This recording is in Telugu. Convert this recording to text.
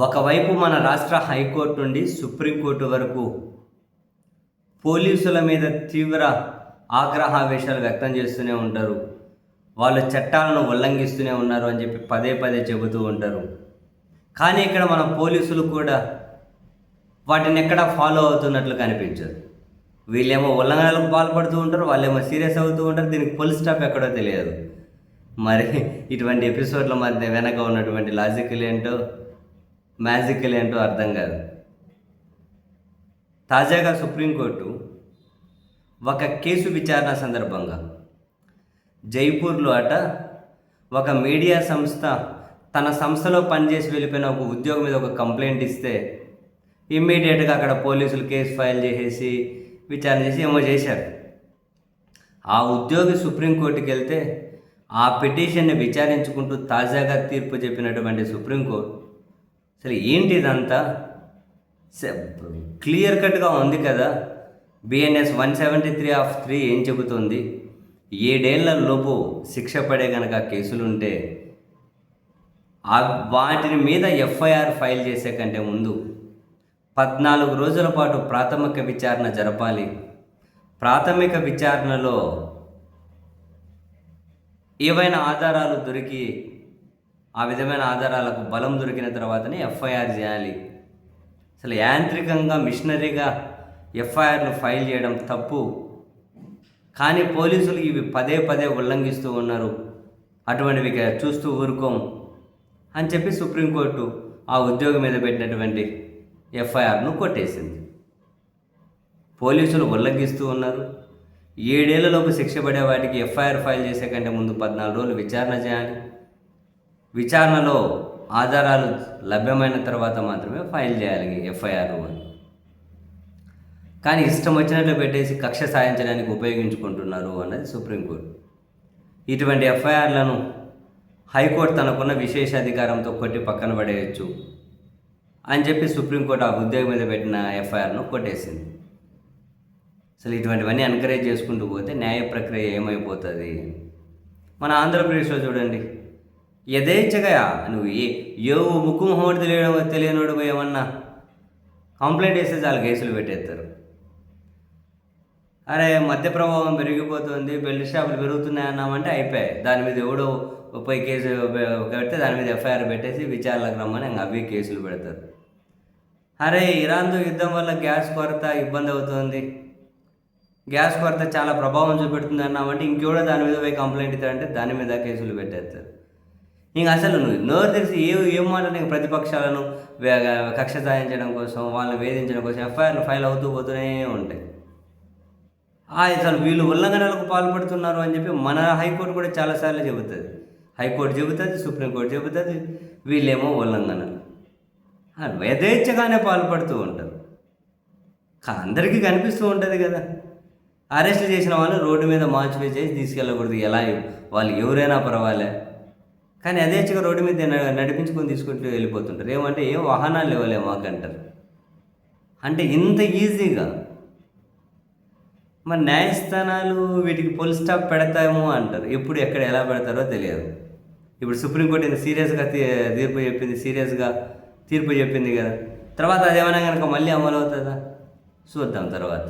ఒకవైపు మన రాష్ట్ర హైకోర్టు నుండి సుప్రీంకోర్టు వరకు పోలీసుల మీద తీవ్ర ఆగ్రహావేశాలు వ్యక్తం చేస్తూనే ఉంటారు. వాళ్ళు చట్టాలను ఉల్లంఘిస్తూనే ఉన్నారు అని చెప్పి పదే పదే చెబుతూ ఉంటారు. కానీ ఇక్కడ మన పోలీసులు కూడా వాటిని ఎక్కడా ఫాలో అవుతున్నట్లు కనిపించదు. వీళ్ళేమో ఉల్లంఘనలకు పాల్పడుతూ ఉంటారు, వాళ్ళేమో సీరియస్ అవుతూ ఉంటారు. దీనికి ఫుల్ స్టాప్ ఎక్కడో తెలియదు. మరి ఇటువంటి ఎపిసోడ్ల మధ్య వెనక ఉన్నటువంటి లాజికల్ ఏంటో మ్యాజికల్ ఏంటో అర్థం కాదు. తాజాగా సుప్రీంకోర్టు ఒక కేసు విచారణ సందర్భంగా జైపూర్లో ఒక మీడియా సంస్థ తన సంస్థలో పనిచేసి వెళ్ళిపోయిన ఒక ఉద్యోగం మీద ఒక కంప్లైంట్ ఇస్తే ఇమ్మీడియట్గా అక్కడ పోలీసులు కేసు ఫైల్ చేసేసి విచారణ చేసి ఏమో చేశారు. ఆ ఉద్యోగి సుప్రీంకోర్టుకి వెళ్తే ఆ పిటిషన్ని విచారించుకుంటూ తాజాగా తీర్పు చెప్పినటువంటి సుప్రీంకోర్టు అసలు ఏంటి ఇదంతా క్లియర్ కట్గా ఉంది కదా. బిఎన్ఎస్ 173/3 ఏం చెబుతుంది? 7 ఏళ్ల లోపు శిక్ష పడే కనుక కేసులుంటే వాటిని మీద ఎఫ్ఐఆర్ ఫైల్ చేసే కంటే ముందు 14 రోజుల పాటు ప్రాథమిక విచారణ జరపాలి. ప్రాథమిక విచారణలో ఏవైనా ఆధారాలు దొరికి ఆ విధమైన ఆధారాలకు బలం దొరికిన తర్వాతనే ఎఫ్ఐఆర్ చేయాలి. అసలు యాంత్రికంగా మిషనరీగా ఎఫ్ఐఆర్లు ఫైల్ చేయడం తప్పు. కానీ పోలీసులు ఇవి పదే పదే ఉల్లంఘిస్తూ ఉన్నారు. అటువంటివి చూస్తూ ఊరుకోం అని చెప్పి సుప్రీంకోర్టు ఆ ఉద్యోగం మీద పెట్టినటువంటి ఎఫ్ఐఆర్ను కొట్టేసింది. పోలీసులు ఉల్లంఘిస్తూ ఉన్నారు. 7 ఏళ్లలోపు శిక్ష పడే వాటికి ఎఫ్ఐఆర్ ఫైల్ చేసే కంటే ముందు 14 రోజులు విచారణ చేయాలి. విచారణలో ఆధారాలు లభ్యమైన తర్వాత మాత్రమే ఫైల్ చేయాలి ఎఫ్ఐఆర్ అని. కానీ ఇష్టం వచ్చినట్లు పెట్టేసి కక్ష సాధించడానికి ఉపయోగించుకుంటున్నారు అన్నది సుప్రీంకోర్టు. ఇటువంటి ఎఫ్ఐఆర్లను హైకోర్టు తనకున్న విశేష అధికారంతో కొట్టి పక్కన పడేయచ్చు అని చెప్పి సుప్రీంకోర్టు ఆ ఉద్యోగం మీద పెట్టిన ఎఫ్ఐఆర్ను కొట్టేసింది. అసలు ఇటువంటివన్నీ ఎంకరేజ్ చేసుకుంటూ పోతే న్యాయ ప్రక్రియ ఏమైపోతుంది? మన ఆంధ్రప్రదేశ్లో చూడండి, యథేచ్ఛగా నువ్వు ఏ ముక్కు మొహమ్మడి తెలియనోడు ఏమన్నా కంప్లైంట్ చేస్తే చాలు కేసులు పెట్టేస్తారు. అరే మద్య ప్రభావం పెరిగిపోతుంది, బెల్ట్ షాపులు పెరుగుతున్నాయి అన్నామంటే అయిపోయాయి. దాని మీద ఎవడో పోయి కేసు పెడితే దాని మీద ఎఫ్ఐఆర్ పెట్టేసి విచారణకు రమ్మని అవి కేసులు పెడతారు. అరే ఇరాన్తో యుద్ధం వల్ల గ్యాస్ కొరత ఇబ్బంది అవుతుంది, గ్యాస్ కొరత చాలా ప్రభావం చూపెడుతుంది అన్నామంటే ఇంకెవడో దాని మీద పోయి కంప్లైంట్ ఇస్తారంటే దాని మీద కేసులు పెట్టేస్తారు. ఇంక అసలు నువ్వు నోరు తెలిసి ఏం మాట్లాడి ప్రతిపక్షాలను కక్ష సాధించడం కోసం, వాళ్ళని వేధించడం కోసం ఎఫ్ఐఆర్లు ఫైల్ అవుతూ పోతూనే ఉంటాయి. అసలు వీళ్ళు ఉల్లంఘనలకు పాల్పడుతున్నారు అని చెప్పి మన హైకోర్టు కూడా చాలాసార్లు చెబుతుంది. హైకోర్టు చెబుతుంది, సుప్రీంకోర్టు చెబుతుంది. వీళ్ళేమో ఉల్లంఘనలు యథేచ్ఛగానే పాల్పడుతూ ఉంటారు. అందరికీ కనిపిస్తూ ఉంటుంది కదా. అరెస్ట్ చేసిన వాళ్ళు రోడ్డు మీద మార్చి చేసి తీసుకెళ్ళకూడదు, ఎలా వాళ్ళు ఎవరైనా పర్వాలే. కానీ యథేచ్ఛగా రోడ్డు మీద నడిపించుకొని తీసుకుంటూ వెళ్ళిపోతుంటారు. ఏమంటే ఏం వాహనాలు ఇవ్వలే మాకంటారు. అంటే ఇంత ఈజీగా మరి న్యాయస్థానాలు వీటికి ఫుల్ స్టాప్ పెడతాము అంటారు. ఎప్పుడు ఎక్కడ ఎలా పెడతారో తెలియదు. ఇప్పుడు సుప్రీంకోర్టు ఇంత సీరియస్గా తీర్పు చెప్పింది కదా. తర్వాత అదేమైనా కనుక మళ్ళీ అమలు అవుతుందా చూద్దాం తర్వాత.